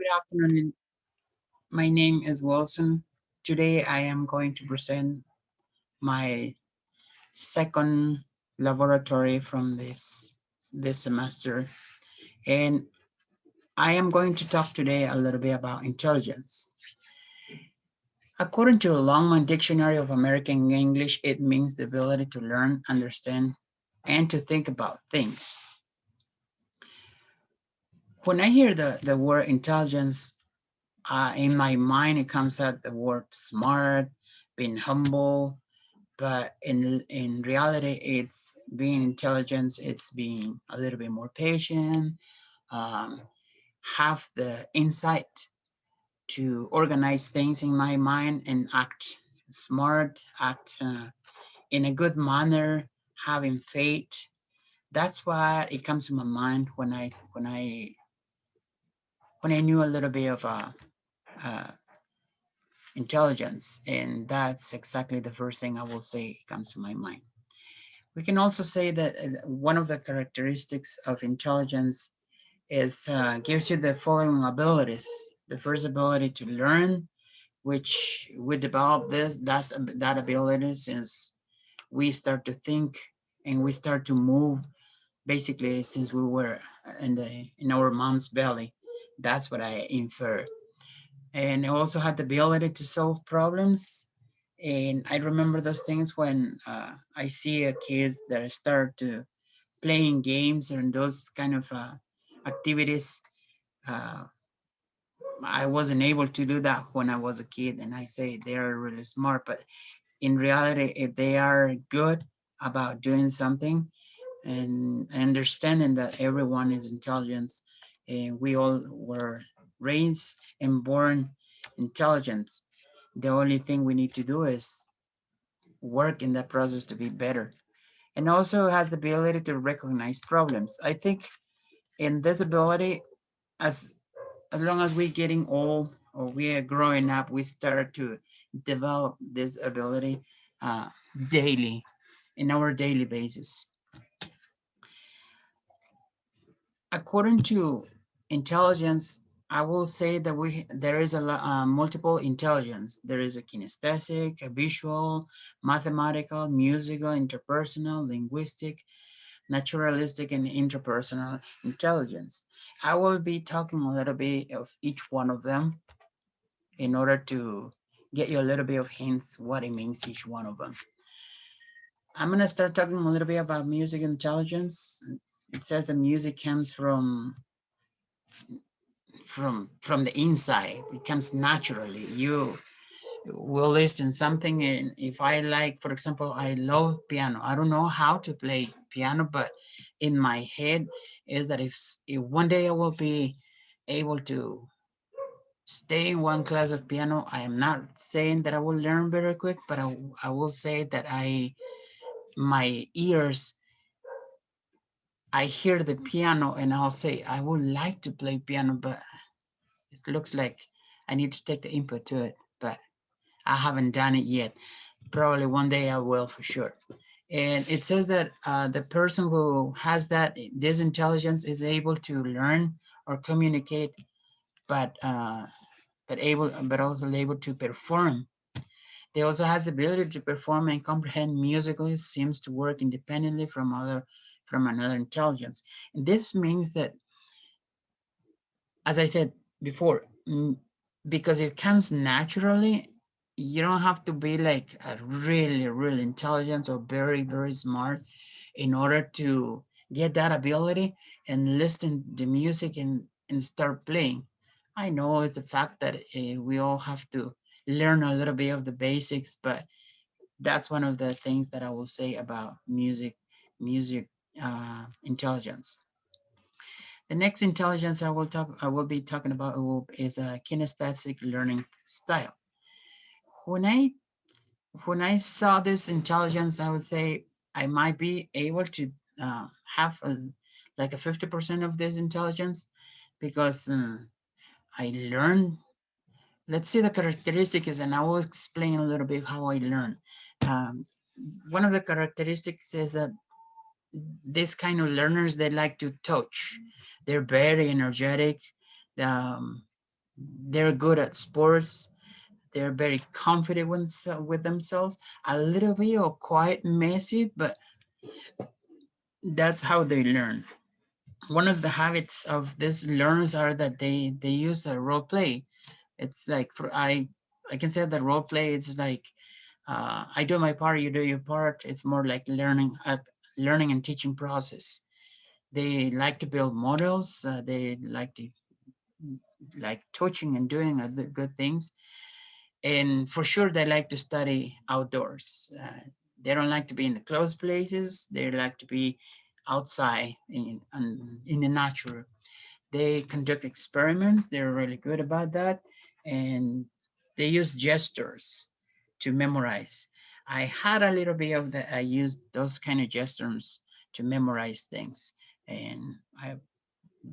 Good afternoon. My name is Wilson. Today I am going to present my second laboratory from this semester, and I am going to talk today a little bit about intelligence. According to the Longman Dictionary of American English, it means the ability to learn, understand, and to think about things. When I hear the word intelligence, in my mind, it comes out the word smart, being humble, but in reality, it's being intelligent, it's being a little bit more patient, um, have the insight to organize things in my mind and act smart, act in a good manner, having faith. That's why it comes to my mind when I knew a little bit of uh, intelligence, and that's exactly the first thing I will say comes to my mind. We can also say that one of the characteristics of intelligence is gives you the following abilities. The first ability to learn, which we develop that ability since we start to think and we start to move basically since we were in our mom's belly. That's what I infer. And I also had the ability to solve problems. And I remember those things when I see a kids that start to playing games and those kind of activities. Uh, I wasn't able to do that when I was a kid, and I say they're really smart, but in reality, if they are good about doing something and understanding that everyone is intelligent, and we all were raised and born intelligent. The only thing we need to do is work in that process to be better. And also has the ability to recognize problems. I think in this ability, as as long as we're getting old or we are growing up, we start to develop this ability uh, daily, in our daily basis. According to intelligence, I will say that there is multiple intelligence. There is a kinesthetic, a visual, mathematical, musical, interpersonal, linguistic, naturalistic, and interpersonal intelligence. I will be talking a little bit of each one of them in order to get you a little bit of hints what it means each one of them. I'm gonna start talking a little bit about music intelligence. It says the music comes from the inside. It comes naturally. You will listen something, and if I like, for example, I love piano. I don't know how to play piano, but in my head is that if one day I will be able to stay in one class of piano, I am not saying that I will learn very quick, but I will say that my ears, I hear the piano and I'll say I would like to play piano, but it looks like I need to take the input to it, but I haven't done it yet. Probably one day I will for sure. And it says that the person who has this intelligence is able to learn or communicate, but but also able to perform. They also has the ability to perform and comprehend musically, seems to work independently from another intelligence. And this means that, as I said before, because it comes naturally, you don't have to be like a really, really intelligent or very, very smart in order to get that ability and listen to music and start playing. I know it's a fact that we all have to learn a little bit of the basics, but that's one of the things that I will say about music intelligence. The next intelligence I will be talking about is a kinesthetic learning style. When I when I saw this intelligence, I would say I might be able to have like a 50% of this intelligence because I learn. Let's see the characteristics, and I will explain a little bit how I learn. Um, One of the characteristics is that this kind of learners, they like to touch. They're very energetic. Um, They're good at sports. They're very confident with themselves. A little bit or quite messy, but that's how they learn. One of the habits of these learners are that they use a role play. It's like I can say that role play is like I do my part, you do your part. It's more like learning and teaching process. They like to build models. They like touching and doing other good things, and for sure they like to study outdoors. They don't like to be in the closed places. They like to be outside in the natural. They conduct experiments. They're really good about that, and they use gestures to memorize. I had a little bit of that. I used those kind of gestures to memorize things, and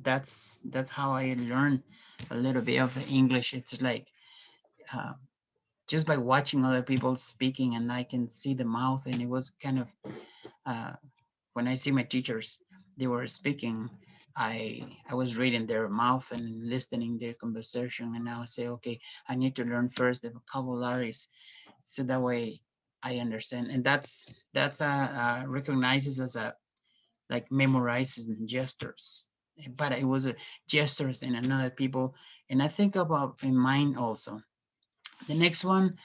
that's how I learned a little bit of the English. It's like uh, just by watching other people speaking, and I can see the mouth, and it was kind of uh, when I see my teachers, they were speaking. I was reading their mouth and listening their conversation, and I would say, okay, I need to learn first the vocabularies, so that way I understand. And that's recognizes as a like memorizes gestures, but it was a gestures in another people, and I think about in mine also. The next one,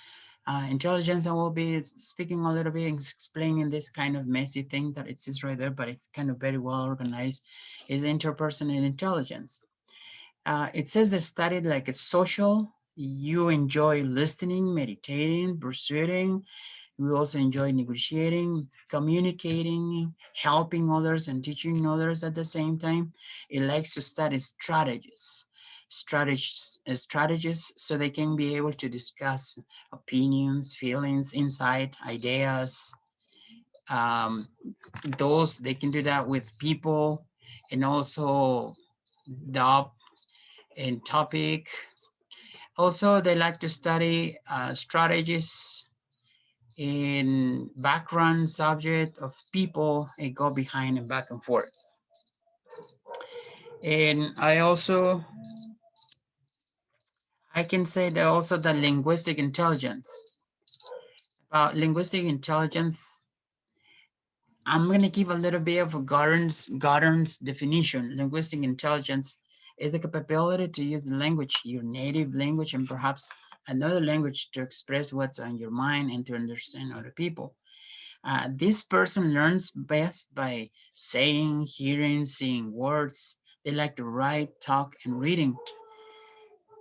intelligence, I will be speaking a little bit and explaining this kind of messy thing that it says right there, but it's kind of very well organized, is interpersonal intelligence. It says that studied like a social, you enjoy listening, meditating, pursuing. We also enjoy negotiating, communicating, helping others, and teaching others at the same time. It likes to study strategies, so they can be able to discuss opinions, feelings, insight, ideas. Um, those they can do that with people, and also the and topic. Also, they like to study strategies in background subject of people and go behind and back and forth. And I can say that also the linguistic intelligence. About linguistic intelligence, I'm going to give a little bit of a Goddard's definition. Linguistic intelligence is the capability to use the language, your native language, and perhaps another language to express what's on your mind and to understand other people. This person learns best by saying, hearing, seeing words. They like to write, talk, and reading.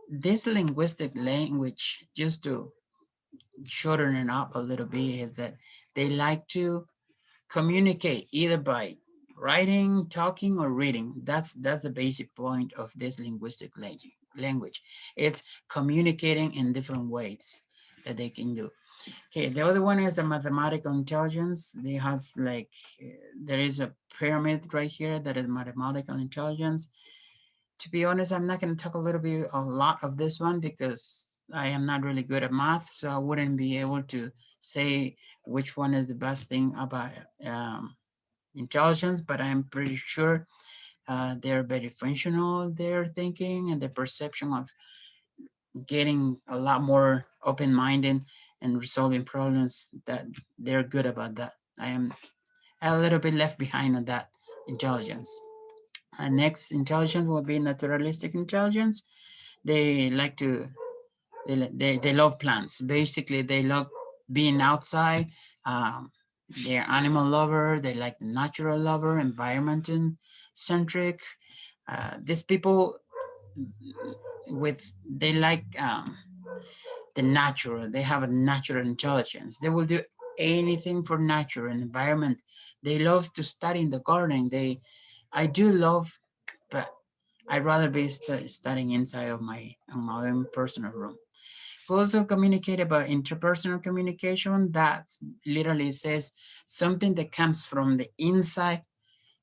This linguistic language, just to shorten it up a little bit, is that they like to communicate either by writing, talking, or reading. That's the basic point of this linguistic language. It's communicating in different ways that they can do. Okay, the other one is the mathematical intelligence. They has like there is a pyramid right here that is mathematical intelligence. To be honest, I'm not going to talk a lot of this one because I am not really good at math, so I wouldn't be able to say which one is the best thing about um, intelligence. But I'm pretty sure they're very functional. Their thinking and the perception of getting a lot more open-minded and resolving problems, that they're good about that. I am a little bit left behind on that intelligence. Next intelligence will be naturalistic intelligence. They like to, they love plants. Basically, they love being outside. Um, they're animal lover. They like natural lover, environment centric. These people they like the natural. They have a natural intelligence. They will do anything for nature and environment. They love to study in the garden. I do love, but I'd rather be studying inside of my own personal room. We also communicate about interpersonal communication. That literally says something that comes from the inside,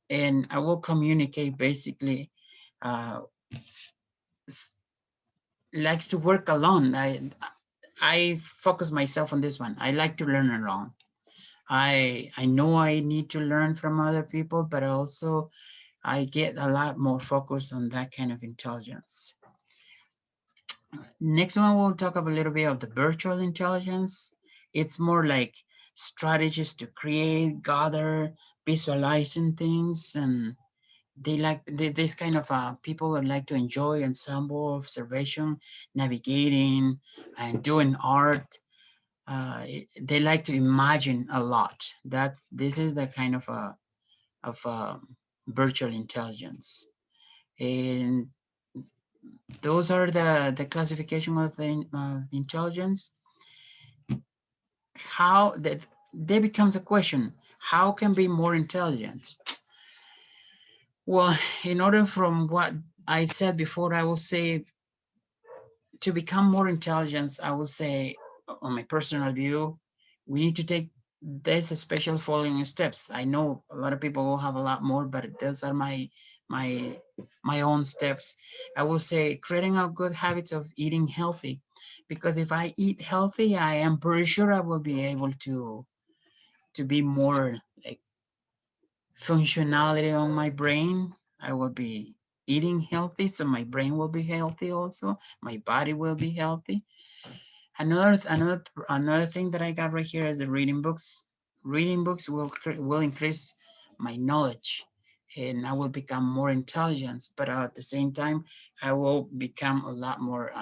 and I will communicate basically. Uh, Likes to work alone. I focus myself on this one. I like to learn alone. I know I need to learn from other people, but also I get a lot more focus on that kind of intelligence. Next one, we'll talk about a little bit of the virtual intelligence. It's more like strategies to create, gather, visualizing things, and this kind of people would like to enjoy ensemble observation, navigating, and doing art. They like to imagine a lot. This is the kind of virtual intelligence, and those are the classification of the intelligence. How that there becomes a question: how can be more intelligent? Well, in order from what I said before, I will say to become more intelligent, I will say, on my personal view, we need to take this special following steps. I know a lot of people will have a lot more, but those are my my own steps. I will say creating a good habits of eating healthy, because if I eat healthy, I am pretty sure I will be able to be more like functionality on my brain. I will be eating healthy, so my brain will be healthy also. My body will be healthy. Another thing that I got right here is the reading books. Reading books will increase my knowledge, and I will become more intelligent. But at the same time, I will become a lot more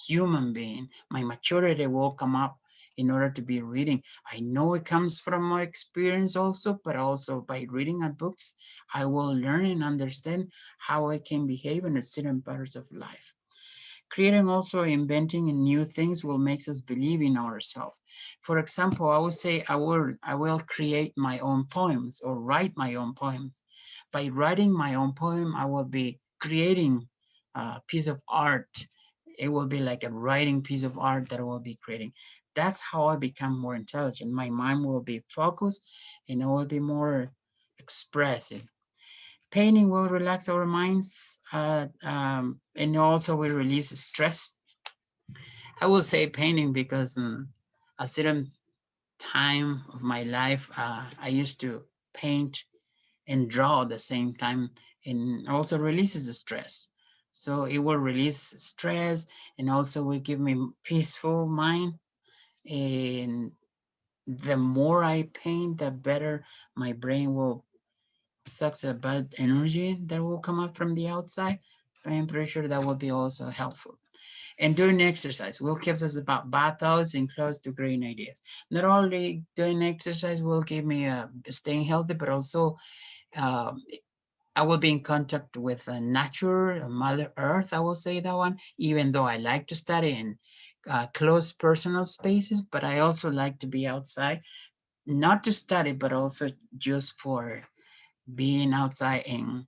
human being. My maturity will come up in order to be reading. I know it comes from my experience also, but also by reading at books, I will learn and understand how I can behave in a certain parts of life. Creating also inventing new things will make us believe in ourselves. For example, I would say I will create my own poems or write my own poems. By writing my own poem, I will be creating a piece of art. It will be like a writing piece of art that I will be creating. That's how I become more intelligent. My mind will be focused and I will be more expressive. Painting will relax our minds, and also will release stress. I will say painting because a certain time of my life, I used to paint and draw at the same time, and also releases the stress. So it will release stress and also will give me peaceful mind. And the more I paint, the better my brain will sucks a bad energy that will come up from the outside. I'm pretty sure that will be also helpful. And doing exercise will keep us about bad thoughts and close to great ideas. Not only doing exercise will give me staying healthy, but also uh, I will be in contact with nature, Mother Earth. I will say that one, even though I like to study in close personal spaces, but I also like to be outside, not to study, but also just for being outside and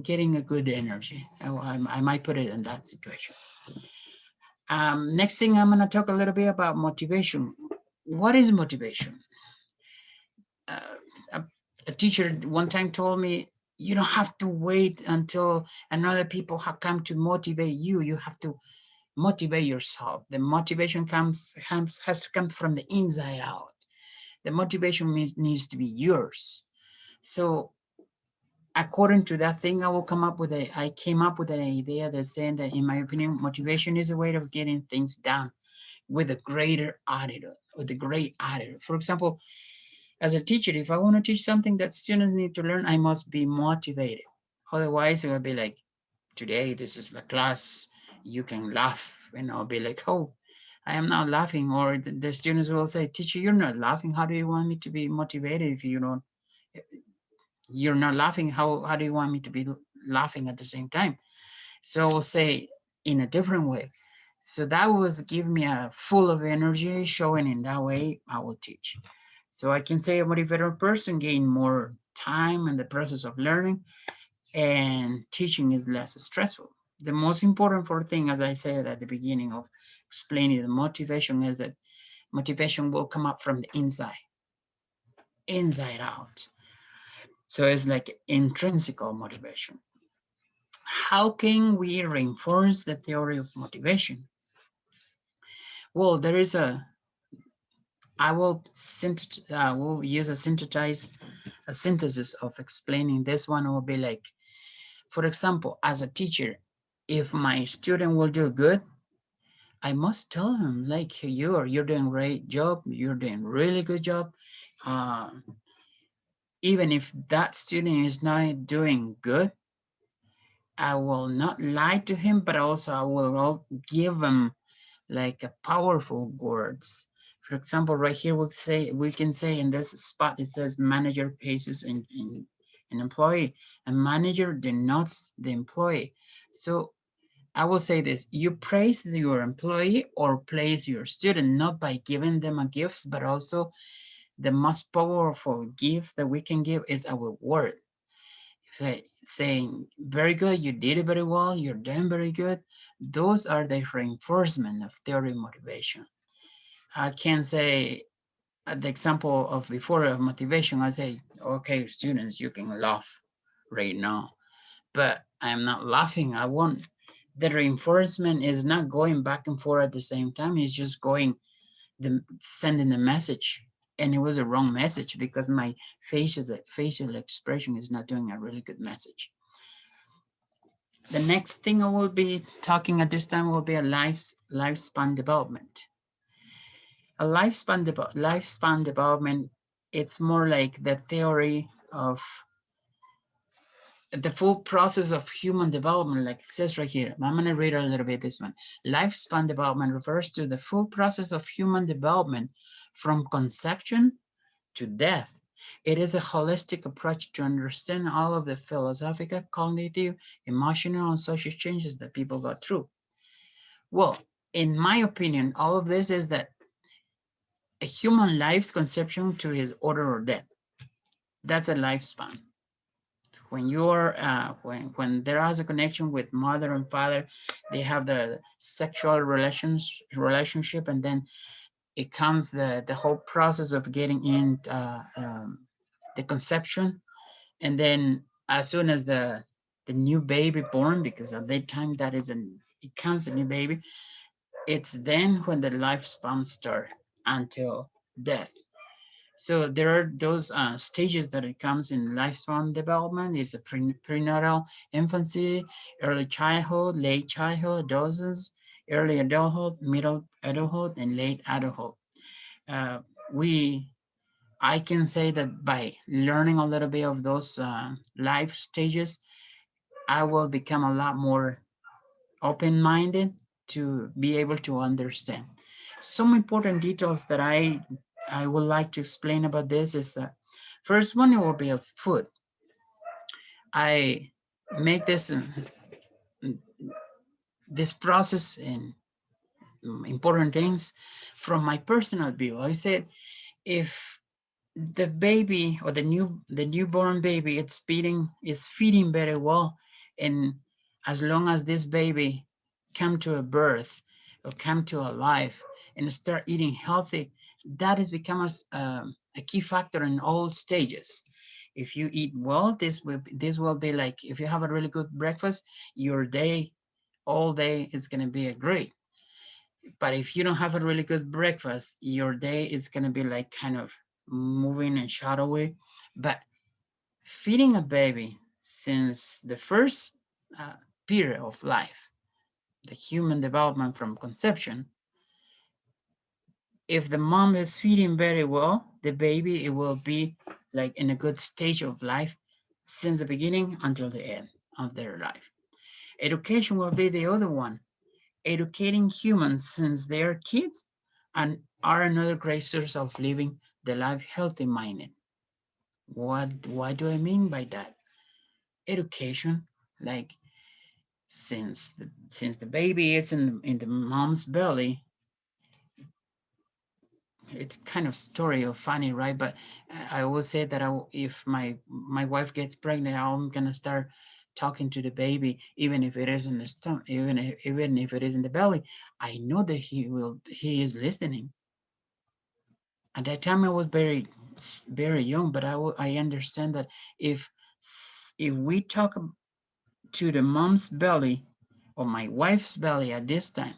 getting a good energy. I might put it in that situation. Next thing, I'm going to talk a little bit about motivation. What is motivation? Uh, a, a teacher one time told me, you don't have to wait until another people have come to motivate you. You have to motivate yourself. The motivation has to come from the inside out. The motivation needs to be yours. So according to that thing, I came up with an idea that's saying that, in my opinion, motivation is a way of getting things done with a greater attitude, with a great attitude. For example, as a teacher, if I want to teach something that students need to learn, I must be motivated. Otherwise, it will be like, today, this is the class, you can laugh. And I'll be like, oh, I am not laughing. Or the students will say, teacher, you're not laughing. How do you want me to be motivated if you're not laughing? How do you want me to be laughing at the same time? So I will say in a different way. So that was give me a full of energy, showing in that way I will teach. So I can say a motivated person gain more time in the process of learning, and teaching is less stressful. The most important thing, as I said at the beginning of explaining the motivation, is that motivation will come up from the inside out. So it's like intrinsic motivation. How can we reinforce the theory of motivation? Well, there is I will use a synthesis of explaining this one. Will be like, for example, as a teacher, if my student will do good, I must tell him, like, you're doing great job, you're doing really good job. Uh, Even if that student is not doing good, I will not lie to him, but also I will give him like a powerful words. For example, right here we can say in this spot it says manager praises an employee. A manager denotes the employee. So I will say this: you praise your employee or praise your student not by giving them a gift, but also the most powerful gift that we can give is our word. Saying very good, you did it very well, you're doing very good. Those are the reinforcement of theory motivation. I can say the example of before of motivation, I say, okay, students, you can laugh right now, but I'm not laughing. I want the reinforcement is not going back and forth at the same time. It's just going sending the message, and it was a wrong message because my facial expression is not doing a really good message. The next thing I will be talking at this time will be a lifespan development. A lifespan development, it's more like the theory of the full process of human development, like it says right here. I'm going to read a little bit this one. Lifespan development refers to the full process of human development from conception to death. It is a holistic approach to understand all of the philosophical, cognitive, emotional, and social changes that people go through. Well, in my opinion, all of this is that a human life's conception to his order or death. That's a lifespan. When you're when there is a connection with mother and father, they have the sexual relationship, and then it comes the whole process of getting in the conception, and then as soon as the new baby born, because at that time it comes a new baby, it's then when the lifespan start until death. So there are those stages that it comes in lifespan development. It's a prenatal infancy, early childhood, late childhood, adolescence, early adulthood, middle adulthood, and late adulthood. Uh, we, I can say that by learning a little bit of those life stages, I will become a lot more open-minded to be able to understand. Some important details that I would like to explain about this is first one, it will be of food. I make this process in important things from my personal view. I said if the baby or the newborn baby is feeding very well, and as long as this baby come to a birth or come to a life and start eating healthy, that has become a key factor in all stages. If you eat well, this will be like if you have a really good breakfast, your day all day is going to be a great. But if you don't have a really good breakfast, your day is going to be like kind of moving and shadowy. But feeding a baby since the first period of life, the human development from conception, if the mom is feeding very well, the baby, it will be like in a good stage of life since the beginning until the end of their life. Education will be the other one. Educating humans since they are kids and are another great source of living the life healthy minded. What do I mean by that? Education, like since the baby is in the mom's belly, it's kind of story of funny, right? But I will say that if my wife gets pregnant, I'm gonna start talking to the baby, even if it is in the stomach, even if it is in the belly. I know that he is listening. At that time, I was very young, but I understand that if we talk to the mom's belly or my wife's belly at this time,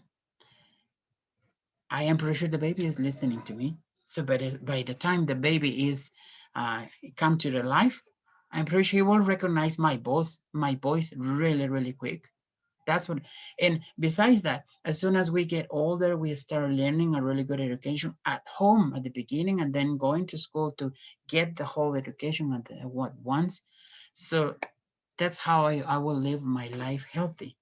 I am pretty sure the baby is listening to me. So by the time the baby is come to the life, I'm pretty sure he will recognize my voice really, really quick. That's what, and besides that, as soon as we get older, we start learning a really good education at home at the beginning, and then going to school to get the whole education at once. So that's how I will live my life healthy.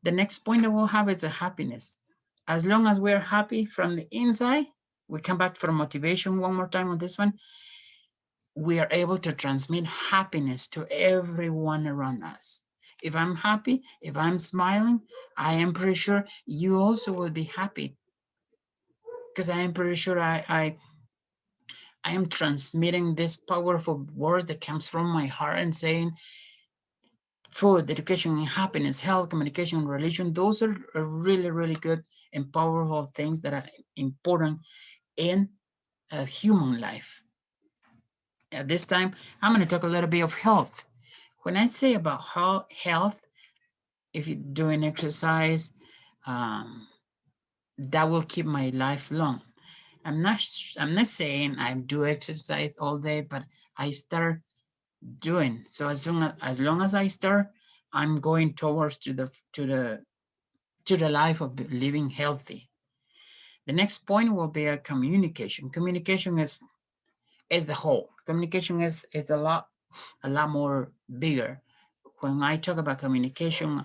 The next point that we'll have is a happiness. As long as we're happy from the inside, we come back for motivation one more time on this one. We are able to transmit happiness to everyone around us. If I'm happy, if I'm smiling, I am pretty sure you also will be happy, because I am pretty sure I am transmitting this powerful word that comes from my heart and saying food, education, and happiness, health, communication, and religion. Those are really, really good and powerful things that are important in a human life. At this time, I'm going to talk a little bit of health. When I say about how health, if you're doing exercise, um, that will keep my life long. I'm not saying I do exercise all day, but I start doing so. As long as I start, I'm going towards to the life of living healthy. The next point will be a communication. Communication is the whole. Communication is a lot more bigger. When I talk about communication,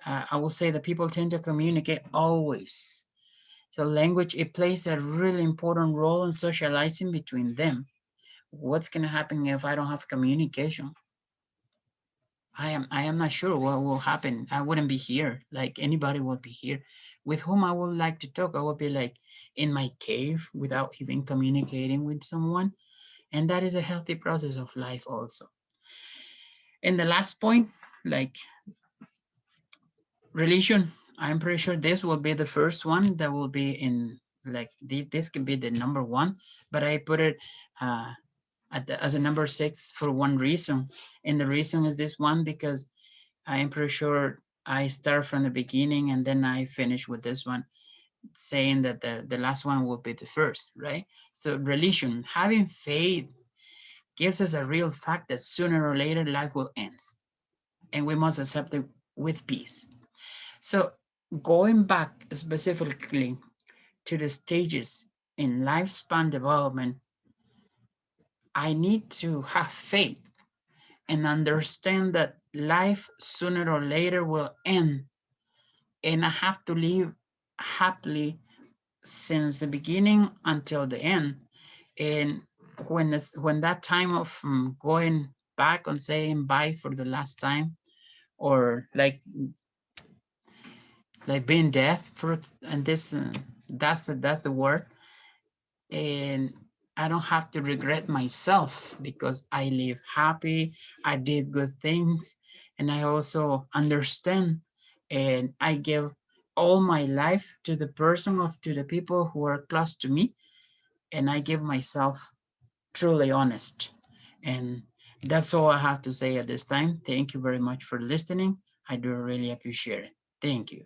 I will say that people tend to communicate always. So language, it plays a really important role in socializing between them. What's going to happen if I don't have communication? I am not sure what will happen. I wouldn't be here. Like anybody would be here. With whom I would like to talk, I would be like in my cave without even communicating with someone. And that is a healthy process of life also. And the last point, like religion, I'm pretty sure this will be the first one that will be in, like this can be the number one, but I put it as a number 6 for one reason. And the reason is this one, because I am pretty sure I start from the beginning and then I finish with this one, saying that the last one will be the first, right? So religion, having faith, gives us a real fact that sooner or later life will end, and we must accept it with peace. So going back specifically to the stages in lifespan development, I need to have faith and understand that life sooner or later will end, and I have to live happily since the beginning until the end. And when that time of going back and saying bye for the last time, or like being deaf for, and this that's the word, and I don't have to regret myself because I live happy, I did good things, and I also understand, and I give all my life to the person of to the people who are close to me, and I give myself truly honest. And that's all I have to say at this time. Thank you very much for listening. I do really appreciate it. Thank you.